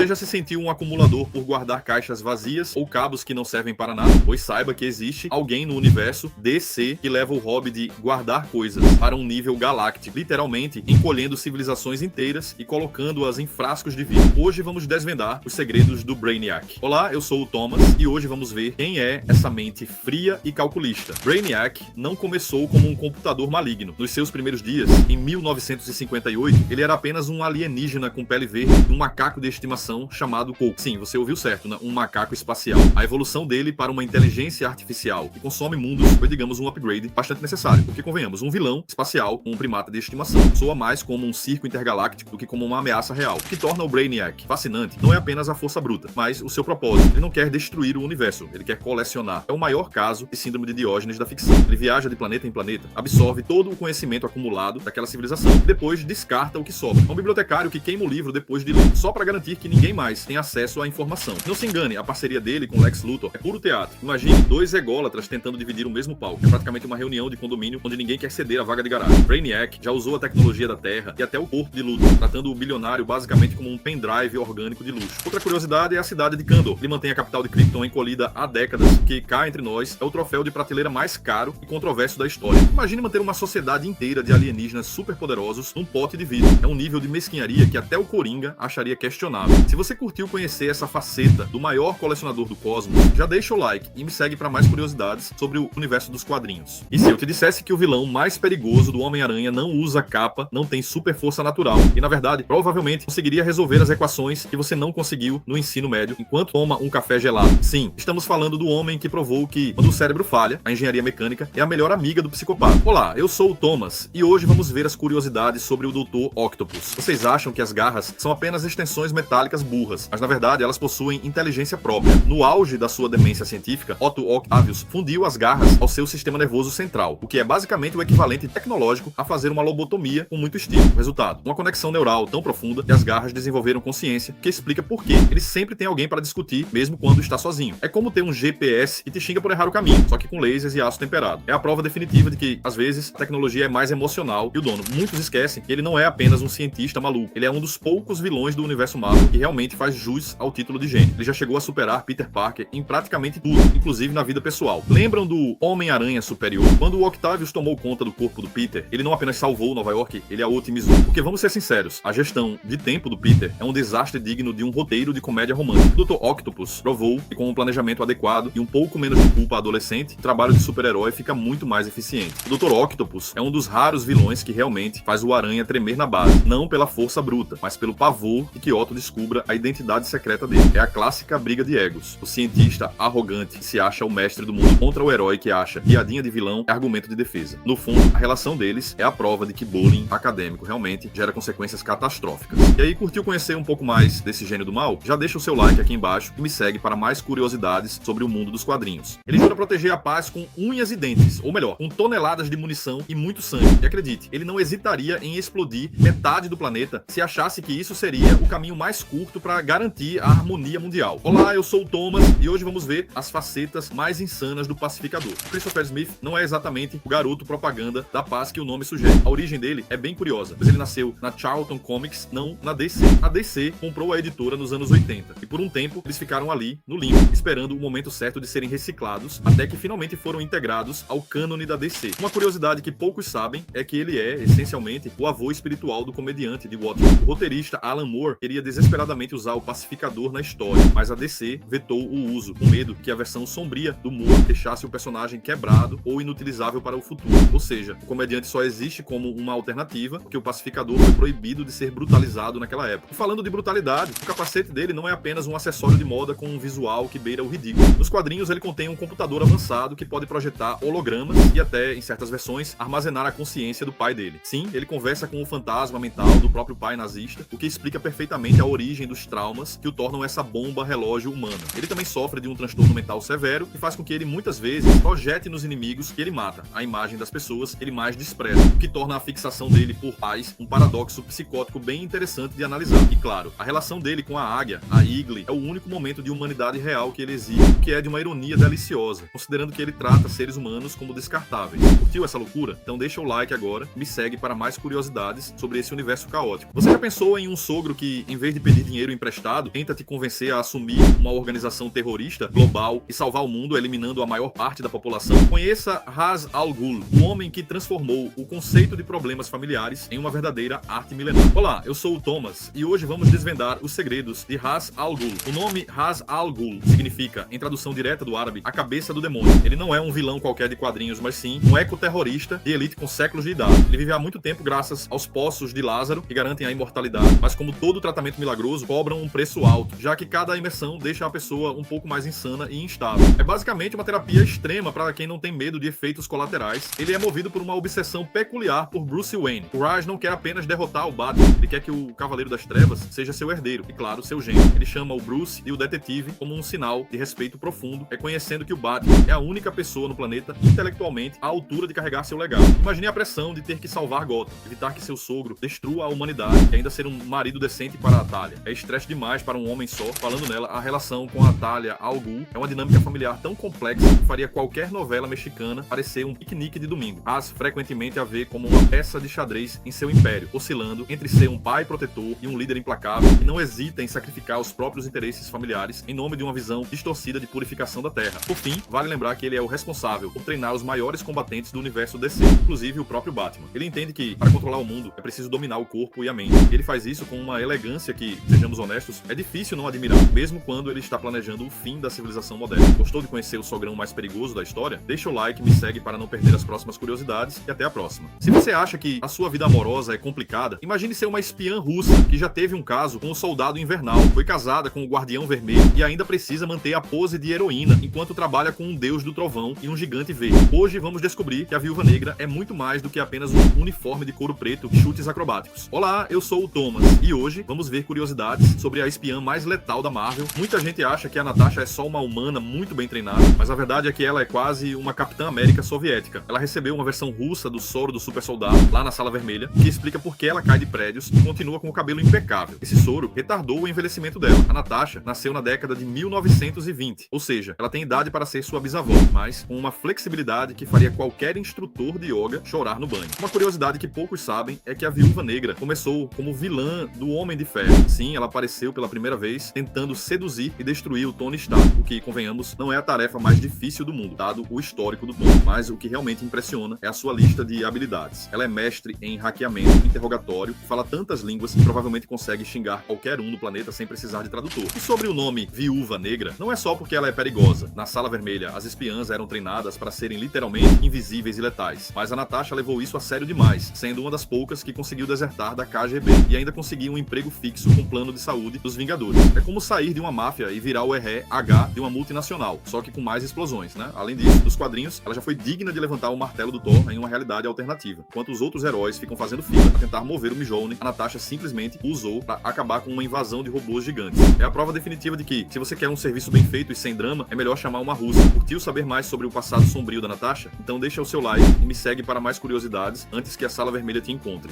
Você já se sentiu um acumulador por guardar caixas vazias ou cabos que não servem para nada? Pois saiba que existe alguém no universo DC que leva o hobby de guardar coisas para um nível galáctico, literalmente encolhendo civilizações inteiras e colocando-as em frascos de vidro. Hoje vamos desvendar os segredos do Brainiac. Olá, eu sou o Thomas e hoje vamos ver quem é essa mente fria e calculista. Brainiac não começou como um computador maligno. Nos seus primeiros dias, em 1958, ele era apenas um alienígena com pele verde, um macaco de estimação chamado Coco. Sim, você ouviu certo, né? Um macaco espacial. A evolução dele para uma inteligência artificial que consome mundos foi, digamos, um upgrade bastante necessário, porque convenhamos, um vilão espacial, um primata de estimação, soa mais como um circo intergaláctico do que como uma ameaça real. O que torna o Brainiac fascinante não é apenas a força bruta, mas o seu propósito. Ele não quer destruir o universo, ele quer colecionar. É o maior caso de síndrome de Diógenes da ficção. Ele viaja de planeta em planeta, absorve todo o conhecimento acumulado daquela civilização e depois descarta o que sobra. É um bibliotecário que queima o livro depois de ler, só para garantir que ninguém mais tem acesso à informação. Não se engane, a parceria dele com Lex Luthor é puro teatro. Imagine dois ególatras tentando dividir o mesmo palco. É praticamente uma reunião de condomínio onde ninguém quer ceder a vaga de garagem. Brainiac já usou a tecnologia da Terra e até o corpo de Luthor, tratando o bilionário basicamente como um pendrive orgânico de luxo. Outra curiosidade é a cidade de Kandor. Ele mantém a capital de Krypton encolhida há décadas, que cá entre nós é o troféu de prateleira mais caro e controverso da história. Imagine manter uma sociedade inteira de alienígenas superpoderosos num pote de vidro. É um nível de mesquinharia que até o Coringa acharia questionável. Se você curtiu conhecer essa faceta do maior colecionador do cosmos, já deixa o like e me segue para mais curiosidades sobre o universo dos quadrinhos. E se eu te dissesse que o vilão mais perigoso do Homem-Aranha não usa capa, não tem super força natural e, na verdade, provavelmente conseguiria resolver as equações que você não conseguiu no ensino médio enquanto toma um café gelado? Sim, estamos falando do homem que provou que, quando o cérebro falha, a engenharia mecânica é a melhor amiga do psicopata. Olá, eu sou o Thomas e hoje vamos ver as curiosidades sobre o Dr. Octopus. Vocês acham que as garras são apenas extensões metálicas burras, mas na verdade elas possuem inteligência própria. No auge da sua demência científica, Otto Octavius fundiu as garras ao seu sistema nervoso central, o que é basicamente o equivalente tecnológico a fazer uma lobotomia com muito estilo. Resultado, uma conexão neural tão profunda que as garras desenvolveram consciência, que explica por que ele sempre tem alguém para discutir, mesmo quando está sozinho. É como ter um GPS e te xinga por errar o caminho, só que com lasers e aço temperado. É a prova definitiva de que, às vezes, a tecnologia é mais emocional que o dono. Muitos esquecem que ele não é apenas um cientista maluco, ele é um dos poucos vilões do universo Marvel que realmente faz jus ao título de gênio. Ele já chegou a superar Peter Parker em praticamente tudo, inclusive na vida pessoal. Lembram do Homem-Aranha Superior? Quando o Octavius tomou conta do corpo do Peter, ele não apenas salvou Nova York, ele a otimizou. Porque vamos ser sinceros, a gestão de tempo do Peter é um desastre digno de um roteiro de comédia romântica. O Dr. Octopus provou que com um planejamento adequado e um pouco menos de culpa adolescente, o trabalho de super-herói fica muito mais eficiente. O Dr. Octopus é um dos raros vilões que realmente faz o Aranha tremer na base, não pela força bruta, mas pelo pavor de que Otto descubra a identidade secreta dele. É a clássica briga de egos. O cientista arrogante que se acha o mestre do mundo contra o herói que acha piadinha de vilão é argumento de defesa. No fundo, a relação deles é a prova de que bullying acadêmico realmente gera consequências catastróficas. E aí, curtiu conhecer um pouco mais desse gênio do mal? Já deixa o seu like aqui embaixo e me segue para mais curiosidades sobre o mundo dos quadrinhos. Ele jura proteger a paz com unhas e dentes, ou melhor, com toneladas de munição e muito sangue. E acredite, ele não hesitaria em explodir metade do planeta se achasse que isso seria o caminho mais curto para garantir a harmonia mundial. Olá, eu sou o Thomas e hoje vamos ver as facetas mais insanas do pacificador. Christopher Smith não é exatamente o garoto propaganda da paz que o nome sugere. A origem dele é bem curiosa, pois ele nasceu na Charlton Comics, não na DC. A DC comprou a editora nos anos 80 e por um tempo eles ficaram ali, no limbo, esperando o momento certo de serem reciclados, até que finalmente foram integrados ao cânone da DC. Uma curiosidade que poucos sabem é que ele é, essencialmente, o avô espiritual do comediante de Watchmen. O roteirista Alan Moore queria desesperadamente usar o pacificador na história, mas a DC vetou o uso, com medo que a versão sombria do Moore deixasse o personagem quebrado ou inutilizável para o futuro. Ou seja, o comediante só existe como uma alternativa, porque o pacificador foi proibido de ser brutalizado naquela época. E falando de brutalidade, o capacete dele não é apenas um acessório de moda com um visual que beira o ridículo. Nos quadrinhos ele contém um computador avançado que pode projetar hologramas e até, em certas versões, armazenar a consciência do pai dele. Sim, ele conversa com o fantasma mental do próprio pai nazista, o que explica perfeitamente a origem dos traumas que o tornam essa bomba relógio humana. Ele também sofre de um transtorno mental severo que faz com que ele muitas vezes projete nos inimigos que ele mata a imagem das pessoas que ele mais despreza, o que torna a fixação dele por paz um paradoxo psicótico bem interessante de analisar. E claro, a relação dele com a águia, a Eagle, é o único momento de humanidade real que ele exibe, o que é de uma ironia deliciosa, considerando que ele trata seres humanos como descartáveis. Curtiu essa loucura? Então deixa o like agora, me segue para mais curiosidades sobre esse universo caótico. Você já pensou em um sogro que, em vez de pedir dinheiro emprestado, tenta te convencer a assumir uma organização terrorista global e salvar o mundo eliminando a maior parte da população. Conheça Ra's al Ghul, o homem que transformou o conceito de problemas familiares em uma verdadeira arte milenar. Olá, eu sou o Thomas e hoje vamos desvendar os segredos de Ra's al Ghul. O nome Ra's al Ghul significa, em tradução direta do árabe, a cabeça do demônio. Ele não é um vilão qualquer de quadrinhos, mas sim um ecoterrorista de elite com séculos de idade. Ele vive há muito tempo graças aos poços de Lázaro, que garantem a imortalidade, mas como todo tratamento milagroso, cobram um preço alto, já que cada imersão deixa a pessoa um pouco mais insana e instável. É basicamente uma terapia extrema para quem não tem medo de efeitos colaterais. Ele é movido por uma obsessão peculiar por Bruce Wayne. O Ra's não quer apenas derrotar o Batman, ele quer que o Cavaleiro das Trevas seja seu herdeiro, e claro, seu gênio. Ele chama o Bruce e o detetive como um sinal de respeito profundo, reconhecendo que o Batman é a única pessoa no planeta intelectualmente à altura de carregar seu legado. Imagine a pressão de ter que salvar Gotham, evitar que seu sogro destrua a humanidade e ainda ser um marido decente para a Talia. É estresse demais para um homem só. Falando nela, a relação com a Talia al Ghul é uma dinâmica familiar tão complexa que faria qualquer novela mexicana parecer um piquenique de domingo. Ra's frequentemente a vê como uma peça de xadrez em seu império, oscilando entre ser um pai protetor e um líder implacável que não hesita em sacrificar os próprios interesses familiares em nome de uma visão distorcida de purificação da Terra. Por fim, vale lembrar que ele é o responsável por treinar os maiores combatentes do universo DC, inclusive o próprio Batman. Ele entende que, para controlar o mundo, é preciso dominar o corpo e a mente. E ele faz isso com uma elegância que, sejamos honestos, é difícil não admirar, mesmo quando ele está planejando o fim da civilização moderna. Gostou de conhecer o sogrão mais perigoso da história? Deixa o like, me segue para não perder as próximas curiosidades e até a próxima. Se você acha que a sua vida amorosa é complicada, imagine ser uma espiã russa que já teve um caso com o Soldado Invernal, foi casada com o Guardião Vermelho e ainda precisa manter a pose de heroína enquanto trabalha com um deus do trovão e um gigante verde. Hoje vamos descobrir que a Viúva Negra é muito mais do que apenas um uniforme de couro preto e chutes acrobáticos. Olá, eu sou o Thomas e hoje vamos ver curiosidades sobre a espiã mais letal da Marvel. Muita gente acha que a Natasha é só uma humana muito bem treinada, mas a verdade é que ela é quase uma Capitã América soviética. Ela recebeu uma versão russa do soro do super soldado lá na Sala Vermelha, que explica por que ela cai de prédios e continua com o cabelo impecável. Esse soro retardou o envelhecimento dela. A Natasha nasceu na década de 1920, ou seja, ela tem idade para ser sua bisavó, mas com uma flexibilidade que faria qualquer instrutor de yoga chorar no banho. Uma curiosidade que poucos sabem é que a Viúva Negra começou como vilã do Homem de Ferro. Sim, ela apareceu pela primeira vez tentando seduzir e destruir o Tony Stark, o que, convenhamos, não é a tarefa mais difícil do mundo, dado o histórico do Tony. Mas o que realmente impressiona é a sua lista de habilidades. Ela é mestre em hackeamento, interrogatório, fala tantas línguas que provavelmente consegue xingar qualquer um no planeta sem precisar de tradutor. E sobre o nome Viúva Negra, não é só porque ela é perigosa. Na Sala Vermelha, as espiãs eram treinadas para serem literalmente invisíveis e letais, mas a Natasha levou isso a sério demais, sendo uma das poucas que conseguiu desertar da KGB e ainda conseguiu um emprego fixo com plano de saúde dos Vingadores. É como sair de uma máfia e virar o RH de uma multinacional, só que com mais explosões, né? Além disso, dos quadrinhos, ela já foi digna de levantar o martelo do Thor em uma realidade alternativa. Enquanto os outros heróis ficam fazendo fila para tentar mover o Mjolnir, a Natasha simplesmente usou para acabar com uma invasão de robôs gigantes. É a prova definitiva de que, se você quer um serviço bem feito e sem drama, é melhor chamar uma russa. Curtiu saber mais sobre o passado sombrio da Natasha? Então deixa o seu like e me segue para mais curiosidades antes que a Sala Vermelha te encontre.